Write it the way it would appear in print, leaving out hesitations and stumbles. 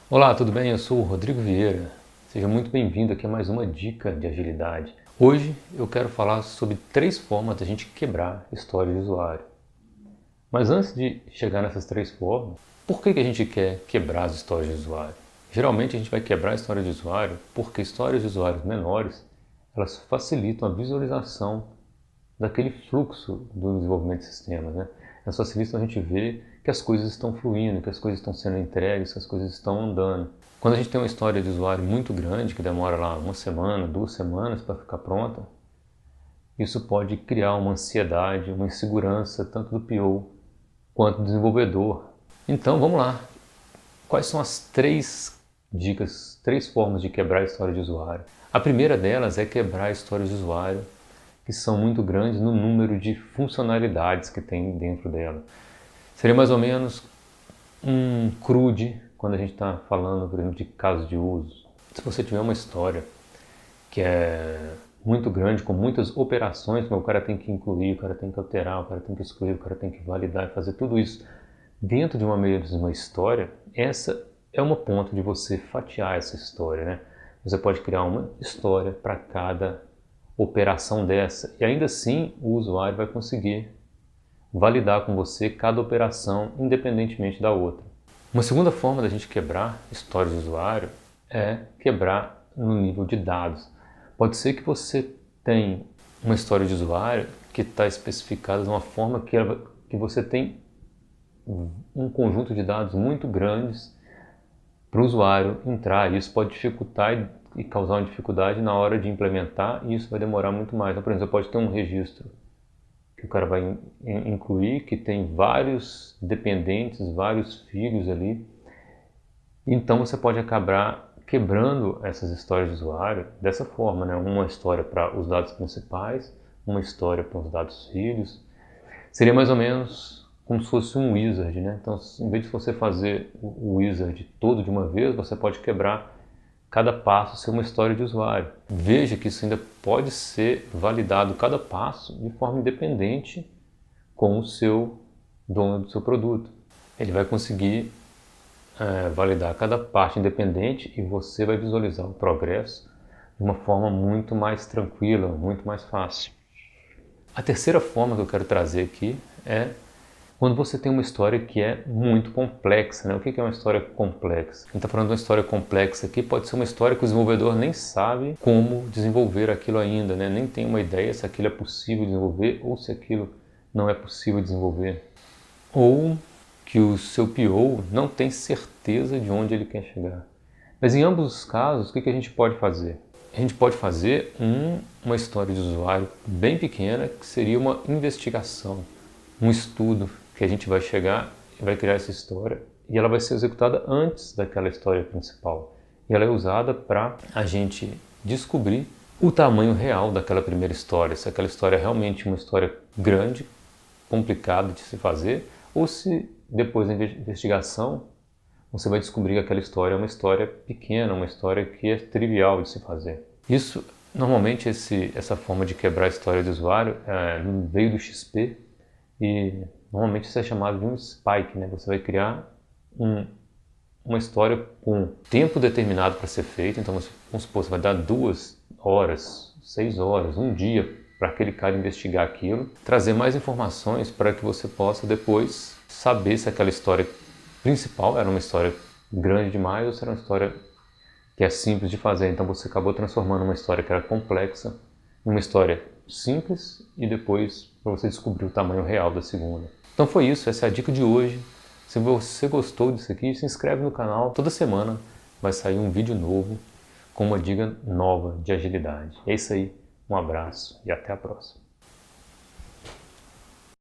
Olá, tudo bem? Eu sou o Rodrigo Vieira. Seja muito bem-vindo aqui a mais uma dica de agilidade. Hoje eu quero falar sobre 3 formas da gente quebrar história de usuário. Mas antes de chegar nessas 3 formas, por que a gente quer quebrar as histórias de usuário? Geralmente a gente vai quebrar a história de usuário porque histórias de usuários menores elas facilitam a visualização daquele fluxo do desenvolvimento de sistemas, né? Elas facilitam a gente ver que as coisas estão fluindo, que as coisas estão sendo entregues, que as coisas estão andando. Quando a gente tem uma história de usuário muito grande, que demora lá 1 semana, 2 semanas para ficar pronta, isso pode criar uma ansiedade, uma insegurança, tanto do PO quanto do desenvolvedor. Então vamos lá. Quais são as 3 dicas, 3 formas de quebrar a história de usuário? A primeira delas é quebrar a história de usuário que são muito grandes no número de funcionalidades que tem dentro dela. Seria mais ou menos um CRUD, quando a gente está falando, por exemplo, de casos de uso. Se você tiver uma história que é muito grande, com muitas operações, o cara tem que incluir, o cara tem que alterar, o cara tem que excluir, o cara tem que validar e fazer tudo isso dentro de uma mesma história, essa é uma ponto de você fatiar essa história, né? Você pode criar uma história para cada operação dessa e ainda assim o usuário vai conseguir validar com você cada operação independentemente da outra. Uma segunda forma da gente quebrar história de usuário é quebrar no nível de dados. Pode ser que você tenha uma história de usuário que está especificada de uma forma que você tem um conjunto de dados muito grandes para o usuário entrar. Isso pode dificultar e causar uma dificuldade na hora de implementar e isso vai demorar muito mais. Então, por exemplo, você pode ter um registro que o cara vai incluir, que tem vários dependentes, vários filhos ali. Então você pode acabar quebrando essas histórias de usuário dessa forma, né? Uma história para os dados principais, uma história para os dados filhos. Seria mais ou menos como se fosse um wizard, né? Então, em vez de você fazer o wizard todo de uma vez, você pode quebrar cada passo ser uma história de usuário. Veja que isso ainda pode ser validado cada passo de forma independente com o seu dono do seu produto. Ele vai conseguir validar cada parte independente e você vai visualizar o progresso de uma forma muito mais tranquila, muito mais fácil. A terceira forma que eu quero trazer aqui é quando você tem uma história que é muito complexa, né? O que é uma história complexa? A gente está falando de uma história complexa aqui, pode ser uma história que o desenvolvedor nem sabe como desenvolver aquilo ainda, né? Nem tem uma ideia se aquilo é possível desenvolver ou se aquilo não é possível desenvolver. Ou que o seu PO não tem certeza de onde ele quer chegar. Mas em ambos os casos, o que a gente pode fazer? A gente pode fazer uma história de usuário bem pequena, que seria uma investigação, um estudo, que a gente vai chegar e vai criar essa história e ela vai ser executada antes daquela história principal. E ela é usada para a gente descobrir o tamanho real daquela primeira história, se aquela história é realmente uma história grande, complicada de se fazer, ou se depois da investigação você vai descobrir que aquela história é uma história pequena, uma história que é trivial de se fazer. Isso, normalmente, essa forma de quebrar a história do usuário veio do XP e normalmente isso é chamado de um spike, né? Você vai criar uma história com tempo determinado para ser feito. Então, vamos supor, você vai dar 2 horas, 6 horas, um dia para aquele cara investigar aquilo, trazer mais informações para que você possa depois saber se aquela história principal era uma história grande demais ou se era uma história que é simples de fazer. Então você acabou transformando uma história que era complexa em uma história simples e depois para você descobrir o tamanho real da segunda. Então foi isso, essa é a dica de hoje. Se você gostou disso aqui, se inscreve no canal. Toda semana vai sair um vídeo novo com uma dica nova de agilidade. É isso aí, um abraço e até a próxima.